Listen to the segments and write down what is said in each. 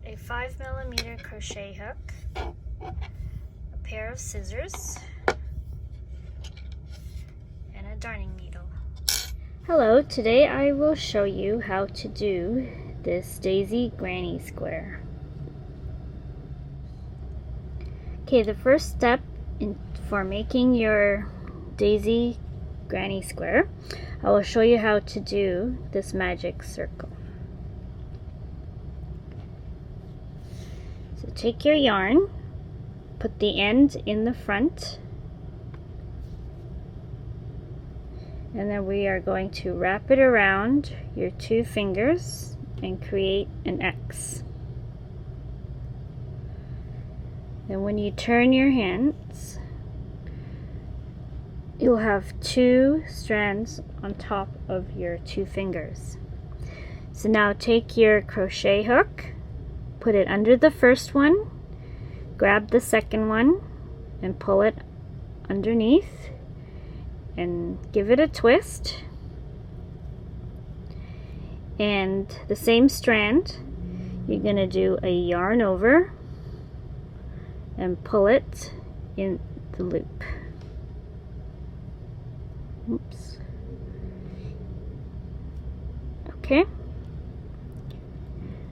a 5mm crochet hook, a pair of scissors, and a darning needle. Hello, today I will show you how to do this daisy granny square. Okay, the first step for making your daisy granny square, I will show you how to do this magic circle. So take your yarn, put the end in the front, and then we are going to wrap it around your two fingers and create an X. Then when you turn your hands, you'll have two strands on top of your two fingers. So now take your crochet hook, put it under the first one, grab the second one and pull it underneath and give it a twist. And the same strand, you're going to do a yarn over and pull it in the loop. Oops. Okay.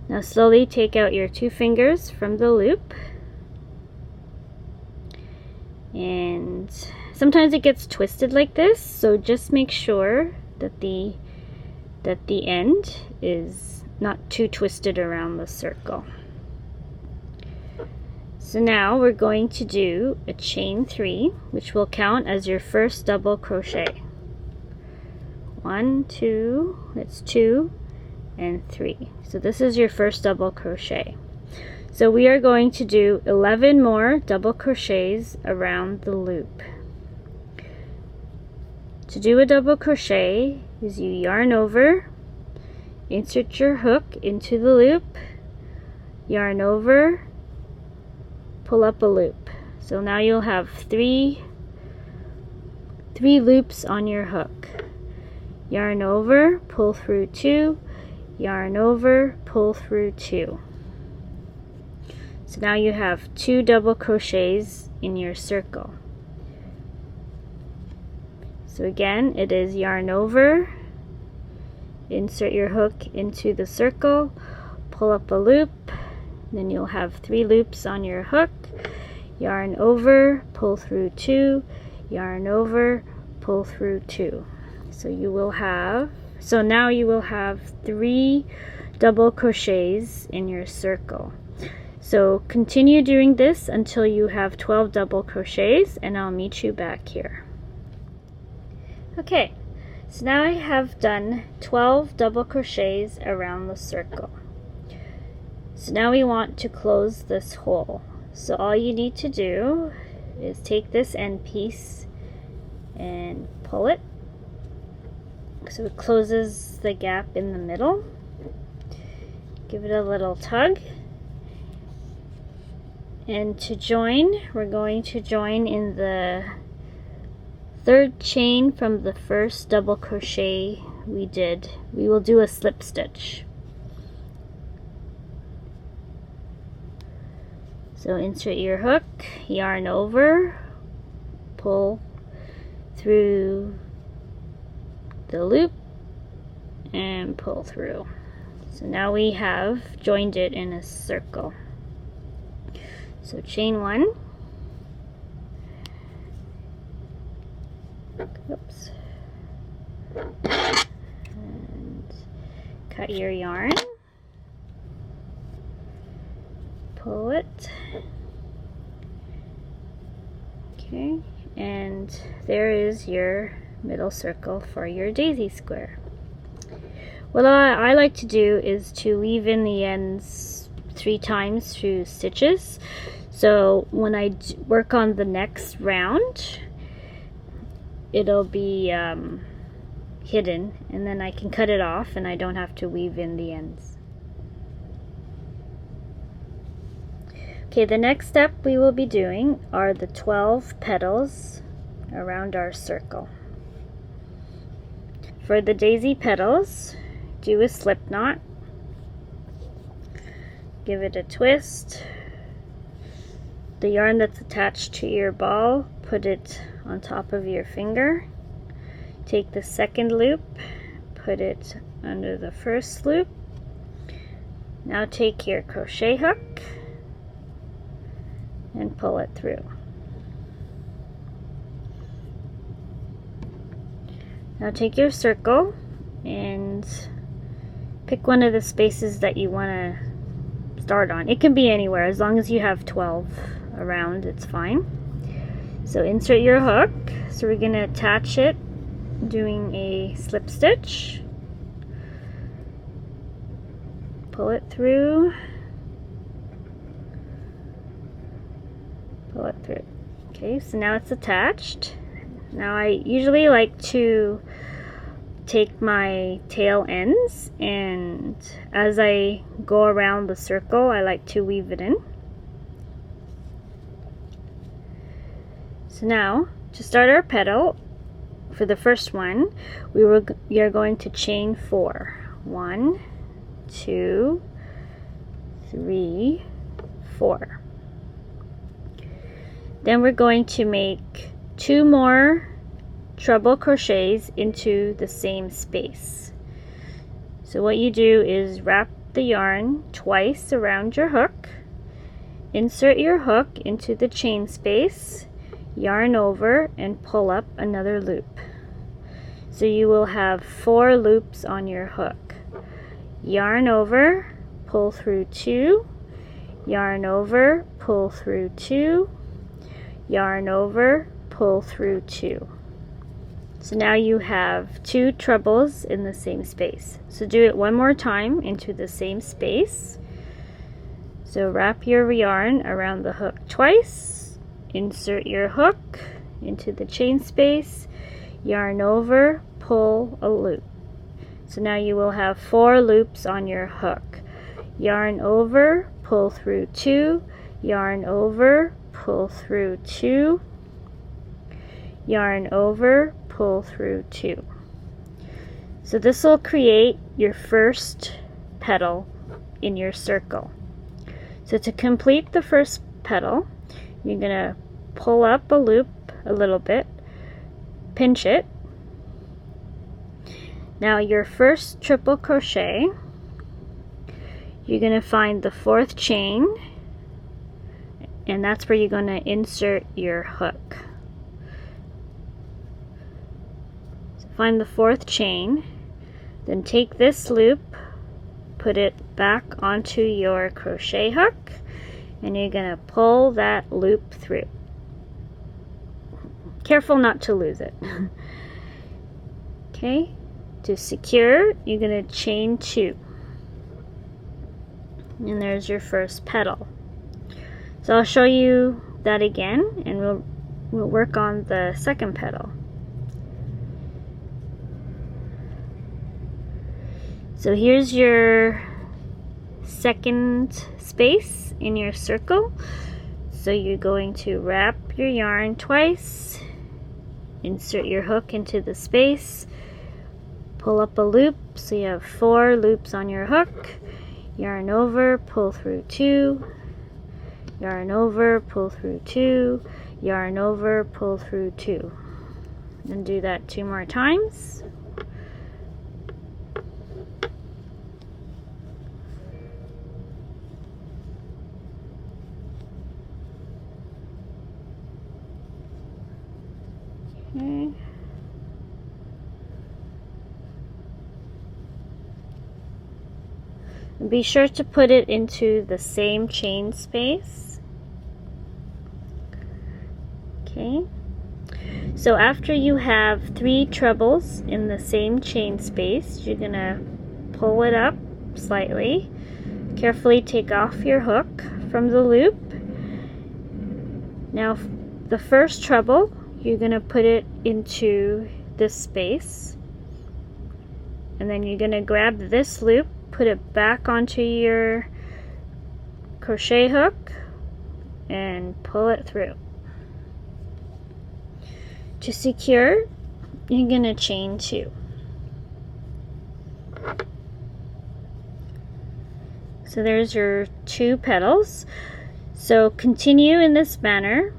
Now slowly take out your two fingers from the loop. And sometimes it gets twisted like this, so just make sure that the end is not too twisted around the circle. So now we're going to do a chain 3, which will count as your first double crochet. 1, 2, that's 2 and 3. So this is your first double crochet. So we are going to do 11 more double crochets around the loop. To do a double crochet is you yarn over, insert your hook into the loop, yarn over, pull up a loop. So now you'll have three loops on your hook. Yarn over, pull through 2, yarn over, pull through 2. So now you have 2 double crochets in your circle. So again, it is yarn over, insert your hook into the circle, pull up a loop, then you'll have 3 loops on your hook, yarn over, pull through 2, yarn over, pull through 2. So now you will have 3 double crochets in your circle. So continue doing this until you have 12 double crochets, and I'll meet you back here. Okay, so now I have done 12 double crochets around the circle. So now we want to close this hole. So all you need to do is take this end piece and pull it so it closes the gap in the middle. Give it a little tug. And to join, we're going to join in the third chain from the first double crochet we did. We will do a slip stitch. So insert your hook, yarn over, pull through the loop and pull through. So now we have joined it in a circle. So chain 1, oops, and cut your yarn, pull it, okay, and there is your middle circle for your daisy square. What I like to do is to weave in the ends 3 times through stitches. So when I work on the next round, it'll be hidden, and then I can cut it off and I don't have to weave in the ends. Okay, the next step we will be doing are the 12 petals around our circle. For the daisy petals, do a slip knot, give it a twist. The yarn that's attached to your ball, put it on top of your finger. Take the second loop, put it under the first loop. Now take your crochet hook and pull it through. Now take your circle and pick one of the spaces that you want to start on. It can be anywhere, as long as you have 12 around, it's fine. So insert your hook. So we're going to attach it doing a slip stitch. Pull it through. Pull it through. Okay, so now it's attached. Now I usually like to take my tail ends, and as I go around the circle, I like to weave it in. So now, to start our petal, for the first one, we are going to chain 4. 1, 2, 3, 4. Then we're going to make 2 more treble crochets into the same space. So what you do is wrap the yarn twice around your hook, insert your hook into the chain space, yarn over, and pull up another loop. So you will have 4 loops on your hook. Yarn over, pull through 2, yarn over, pull through 2, yarn over, pull through 2. So now you have 2 trebles in the same space. So do it one more time into the same space. So wrap your yarn around the hook twice, insert your hook into the chain space, yarn over, pull a loop. So now you will have 4 loops on your hook. Yarn over, pull through 2, yarn over, pull through 2, yarn over, pull through 2. So this will create your first petal in your circle. So to complete the first petal, you're going to pull up a loop a little bit, pinch it. Now your first triple crochet, you're going to find the 4th chain, and that's where you're going to insert your hook. So find the 4th chain, then take this loop, put it back onto your crochet hook, and you're going to pull that loop through. Careful not to lose it. Okay, to secure, you're going to chain 2. And there's your first petal. So I'll show you that again, and we'll work on the second petal. So here's your second space in your circle. So you're going to wrap your yarn twice, insert your hook into the space, pull up a loop, so you have 4 loops on your hook, yarn over, pull through 2, yarn over, pull through 2, yarn over, pull through 2. And do that 2 more times. Okay. And be sure to put it into the same chain space. Okay. So after you have 3 trebles in the same chain space, you're going to pull it up slightly. Carefully take off your hook from the loop. Now the first treble, you're going to put it into this space, and then you're going to grab this loop, put it back onto your crochet hook, and pull it through. To secure, you're going to chain 2. So there's your 2 petals. So continue in this manner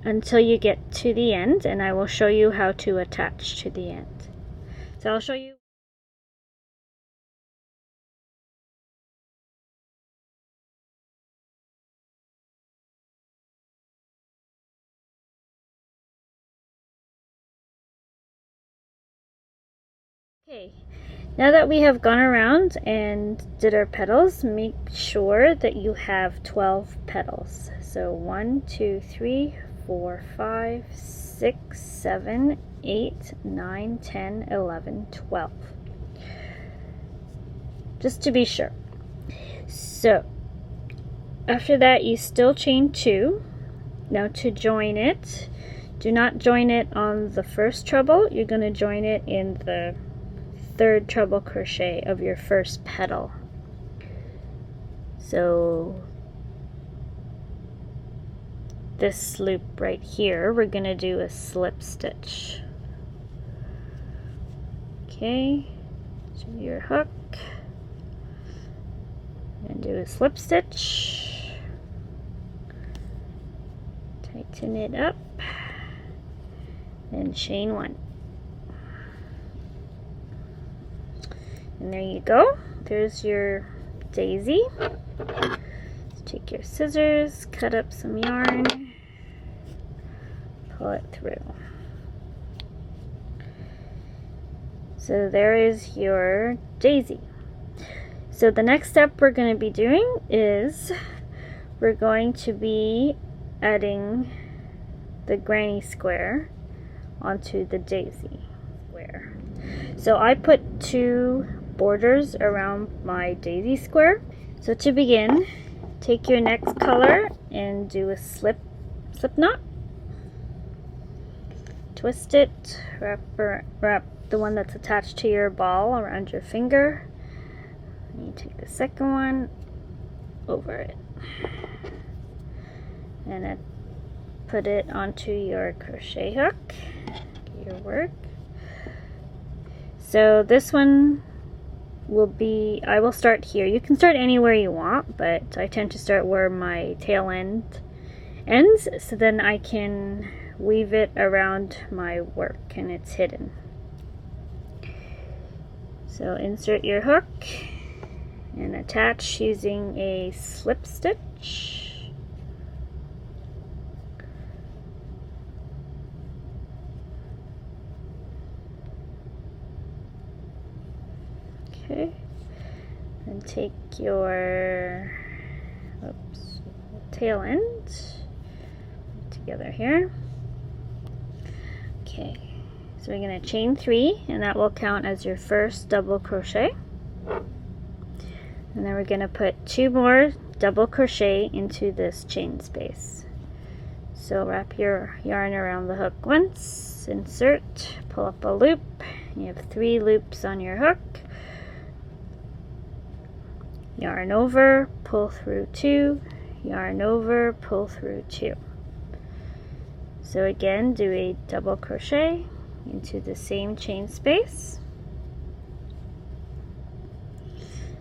until you get to the end, and I will show you how to attach to the end. So I'll show you. Okay, now that we have gone around and did our petals, make sure that you have 12 petals. So 1, 2, 3, 4, 5, 6, 7, 8, 9, 10, 11, 12. Just to be sure. So after that, you still chain 2. Now to join it, do not join it on the first treble. You're going to join it in the 3rd treble crochet of your first petal. So this loop right here, we're going to do a slip stitch. Okay, so your hook and do a slip stitch, tighten it up, and chain 1. And there you go. There's your daisy. So take your scissors, cut up some yarn, pull it through. So there is your daisy. So the next step we're going to be doing is we're going to be adding the granny square onto the daisy square. So I put 2 borders around my daisy square. So to begin, take your next color and do a slip knot. Twist it, wrap the one that's attached to your ball around your finger. And you take the second one over it and put it onto your crochet hook, your work. So this one will be, I will start here. You can start anywhere you want, but I tend to start where my tail end ends, so then I can weave it around my work and it's hidden. So insert your hook and attach using a slip stitch. Okay, and take your tail end together here. Okay, so we're going to chain 3, and that will count as your first double crochet. And then we're going to put 2 more double crochet into this chain space. So wrap your yarn around the hook once, insert, pull up a loop. You have 3 loops on your hook. Yarn over, pull through 2, yarn over, pull through 2. So again, do a double crochet into the same chain space.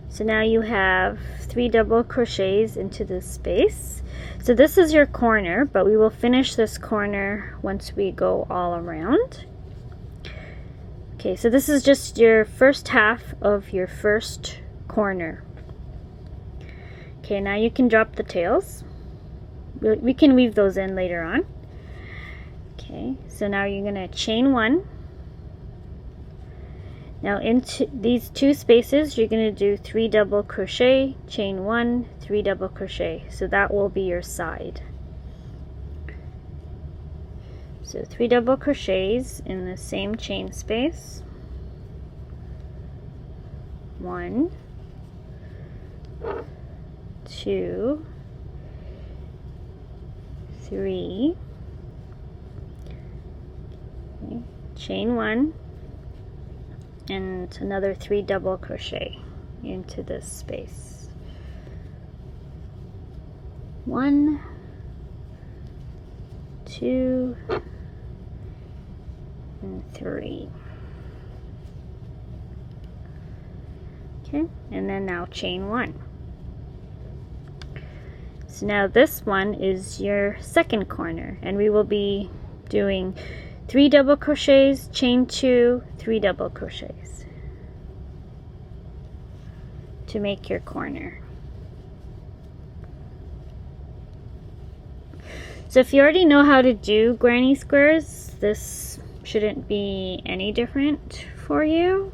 So now you have 3 double crochets into this space. So this is your corner, but we will finish this corner once we go all around. Okay, so this is just your first half of your first corner. Okay, now you can drop the tails. We can weave those in later on. Okay, so now you're going to chain 1. Now into these 2 spaces, you're going to do 3 double crochet, chain 1, 3 double crochet. So that will be your side. So 3 double crochets in the same chain space. 1, 2, 3, okay, chain 1, and another 3 double crochet into this space. 1, 2, and 3. Okay, and then now chain 1. So now this one is your second corner, and we will be doing 3 double crochets, chain 2, 3 double crochets to make your corner. So if you already know how to do granny squares, this shouldn't be any different for you.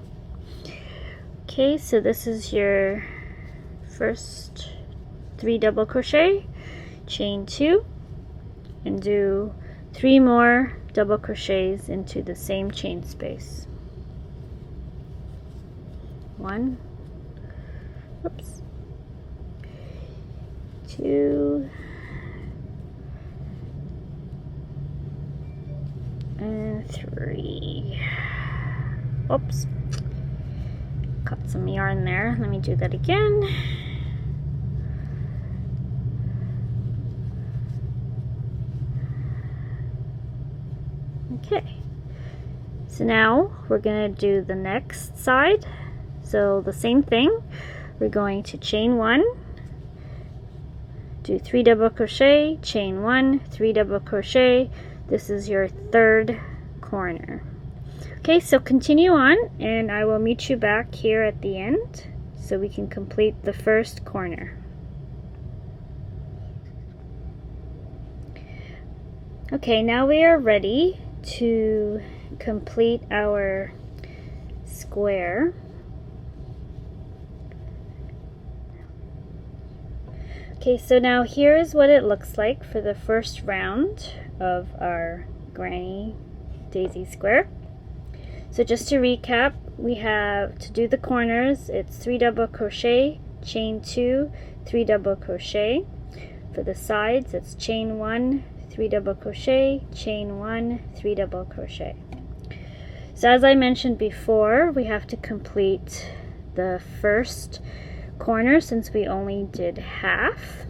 Okay, so this is your first 3 double crochet, chain 2, and do 3 more double crochets into the same chain space. 1, oops, 2, and 3. Oops, cut some yarn there. Let me do that again. Okay, so now we're going to do the next side. So the same thing, we're going to chain 1, do 3 double crochet, chain 1, 3 double crochet. This is your third corner. Okay, so continue on, and I will meet you back here at the end so we can complete the first corner. Okay, now we are ready to complete our square. Okay, so now here is what it looks like for the first round of our granny daisy square. So just to recap, we have to do the corners, it's 3 double crochet, chain 2, 3 double crochet. For the sides, it's chain 1, 3 double crochet, chain 1, 3 double crochet. So as I mentioned before, we have to complete the first corner since we only did half.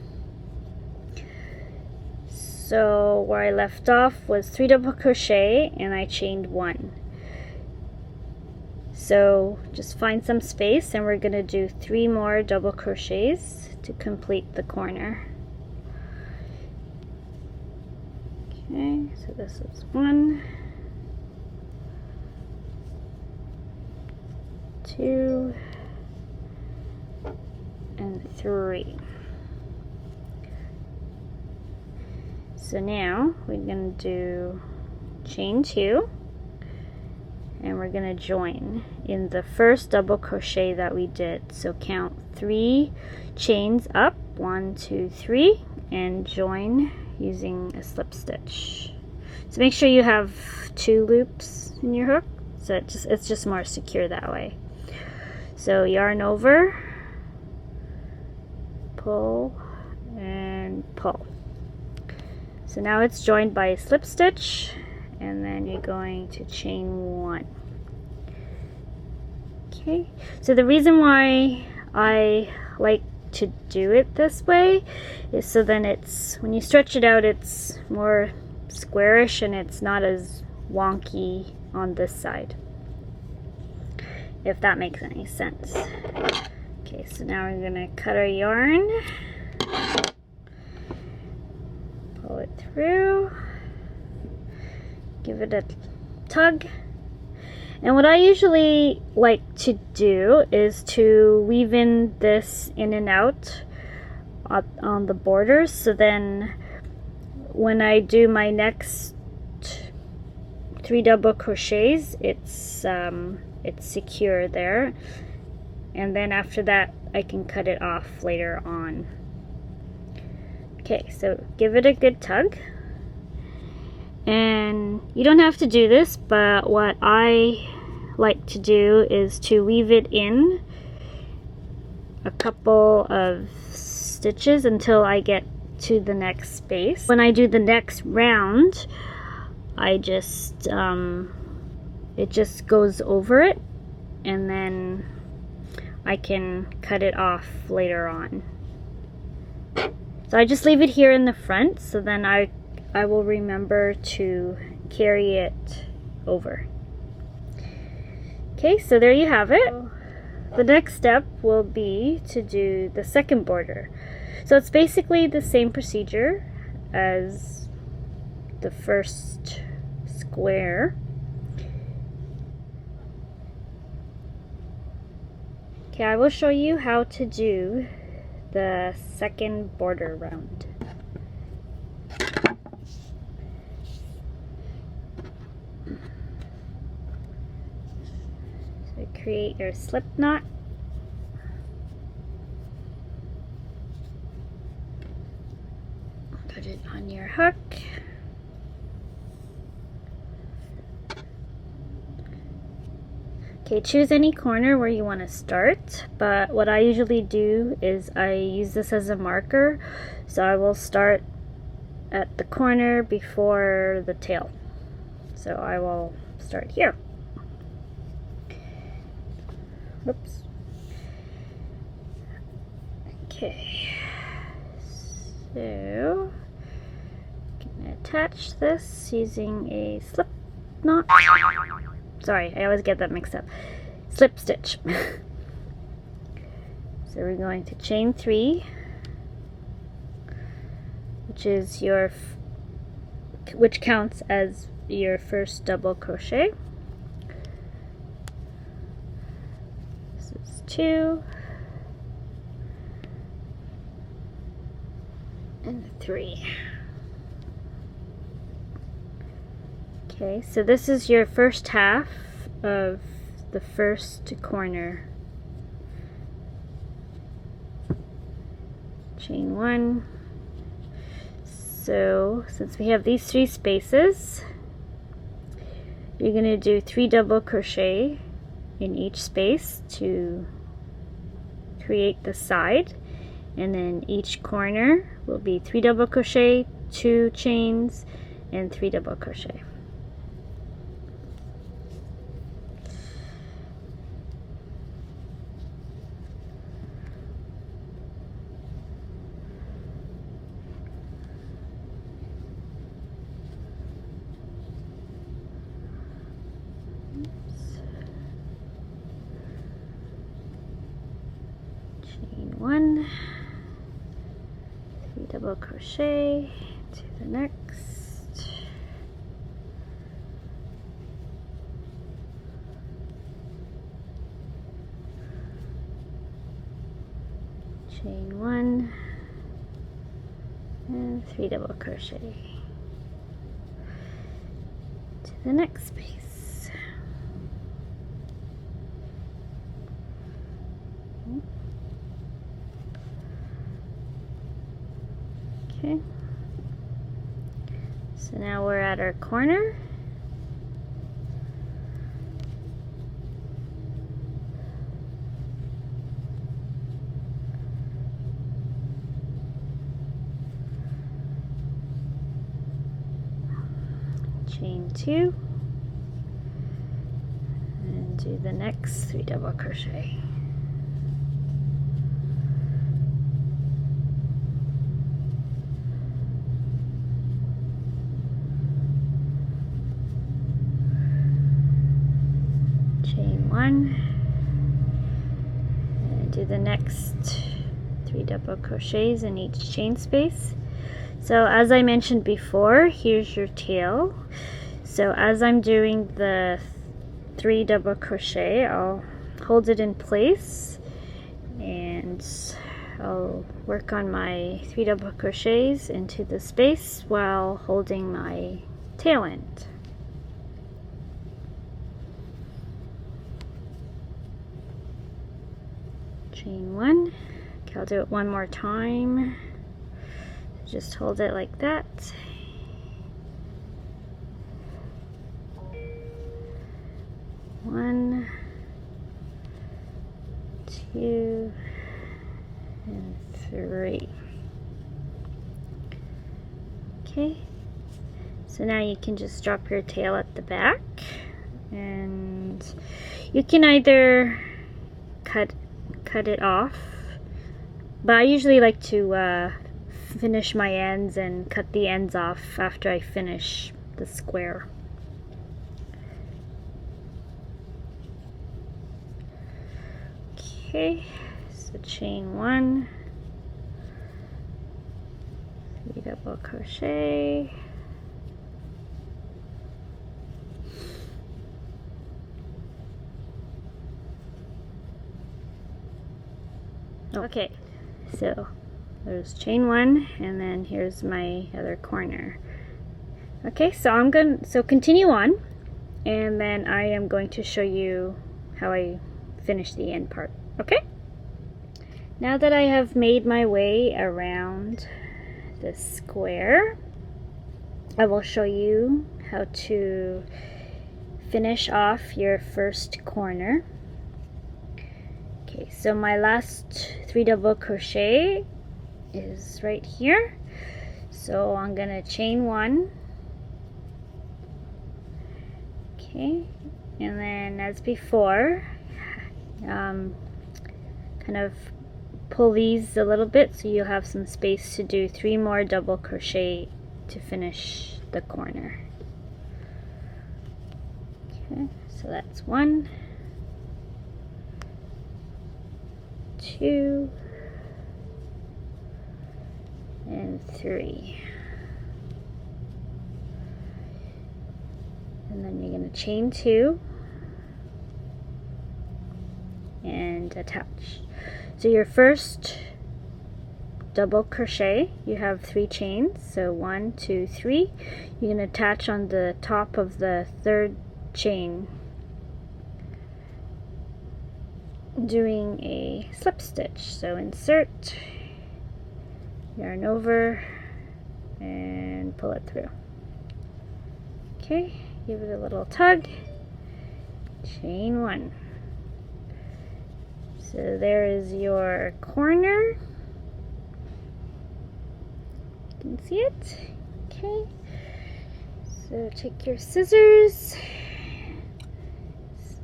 So where I left off was 3 double crochet and I chained 1. So just find some space and we're going to do 3 more double crochets to complete the corner. Okay, so this is 1, 2, and 3. So now we're going to do chain 2, and we're going to join in the first double crochet that we did. So count 3 chains up, 1, 2, 3, and join using a slip stitch. So make sure you have 2 loops in your hook, so it's just more secure that way. So yarn over, pull, and pull. So now it's joined by a slip stitch, and then you're going to chain 1. Okay, so the reason why I like to do it this way is so then it's, when you stretch it out, it's more squarish and it's not as wonky on this side, if that makes any sense. Okay, so now we're gonna cut our yarn, pull it through, give it a tug. And what I usually like to do is to weave in this in and out on the borders, so then when I do my next 3 double crochets, it's secure there, and then after that I can cut it off later on. Okay, so give it a good tug. And you don't have to do this, but what I like to do is to weave it in a couple of stitches until I get to the next space. When I do the next round, I just it just goes over it, and then I can cut it off later on. So I just leave it here in the front, so then I will remember to carry it over. Okay, so there you have it. The next step will be to do the second border. So it's basically the same procedure as the first square. Okay, I will show you how to do the second border round. So create your slip knot. Put it on your hook. Okay, choose any corner where you want to start, but what I usually do is I use this as a marker, so I will start at the corner before the tail. So I will start here. Whoops. Okay, so I'm gonna attach this using a slip knot. Sorry, I always get that mixed up. Slip stitch. So we're going to chain 3, which counts as your first double crochet. This is 2 and 3. Okay, so this is your first half of the first corner. Chain 1. So since we have these 3 spaces, you're going to do 3 double crochet in each space to create the side, and then each corner will be 3 double crochet, 2 chains, and 3 double crochet. Chain 1, 3 double crochet to the next, chain 1 and 3 double crochet to the next space. Okay, so now we're at our corner. Chain 2 and do the next 3 double crochet. Chain 1 and do the next 3 double crochets in each chain space. So as I mentioned before, here's your tail. So as I'm doing the 3 double crochet, I'll hold it in place and I'll work on my 3 double crochets into the space while holding my tail end. Chain 1. Okay, I'll do it one more time. Just hold it like that. One, 2, and 3. Okay, so now you can just drop your tail at the back, and you can either cut it off, but I usually like to finish my ends and cut the ends off after I finish the square. Okay, so chain 1, double crochet, okay, so there's chain one, and then here's my other corner. Okay, so continue on, and then I am going to show you how I finish the end part. Okay, now that I have made my way around the square, I will show you how to finish off your first corner. Okay, so my last 3 double crochet is right here, so I'm gonna chain 1. Okay, and then as before, kind of pull these a little bit so you'll have some space to do 3 more double crochet to finish the corner. Okay, so that's 1, 2, and 3. And then you're going to chain 2 and attach. So your first double crochet, you have 3 chains, so 1, 2, 3. You're going to attach on the top of the 3rd chain, doing a slip stitch. So insert, yarn over, and pull it through. Okay, give it a little tug, chain 1. So there is your corner. You can see it. Okay, so take your scissors,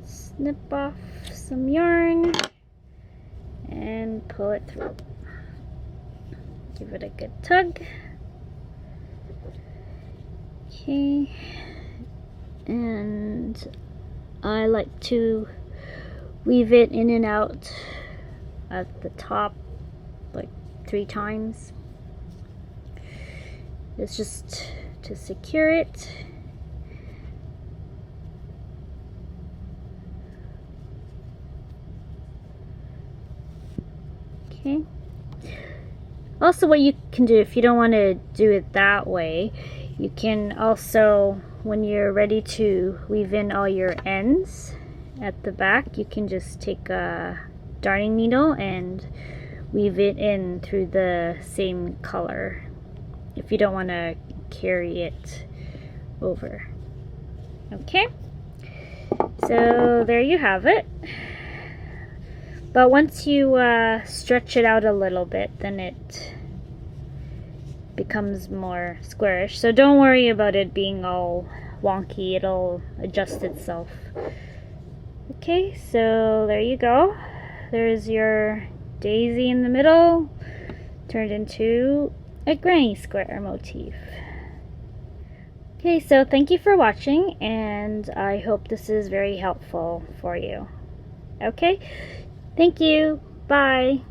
snip off some yarn, and pull it through. Give it a good tug. Okay, and I like to weave it in and out at the top like 3 times. It's just to secure it. Okay. Also, what you can do if you don't want to do it that way, you can also, when you're ready to weave in all your ends at the back, you can just take a darning needle and weave it in through the same color if you don't want to carry it over. Okay, so there you have it. But once you stretch it out a little bit, then it becomes more squarish. So don't worry about it being all wonky, it'll adjust itself. Okay, so there you go. There's your daisy in the middle, turned into a granny square motif. Okay, so thank you for watching, and I hope this is very helpful for you. Okay, thank you. Bye.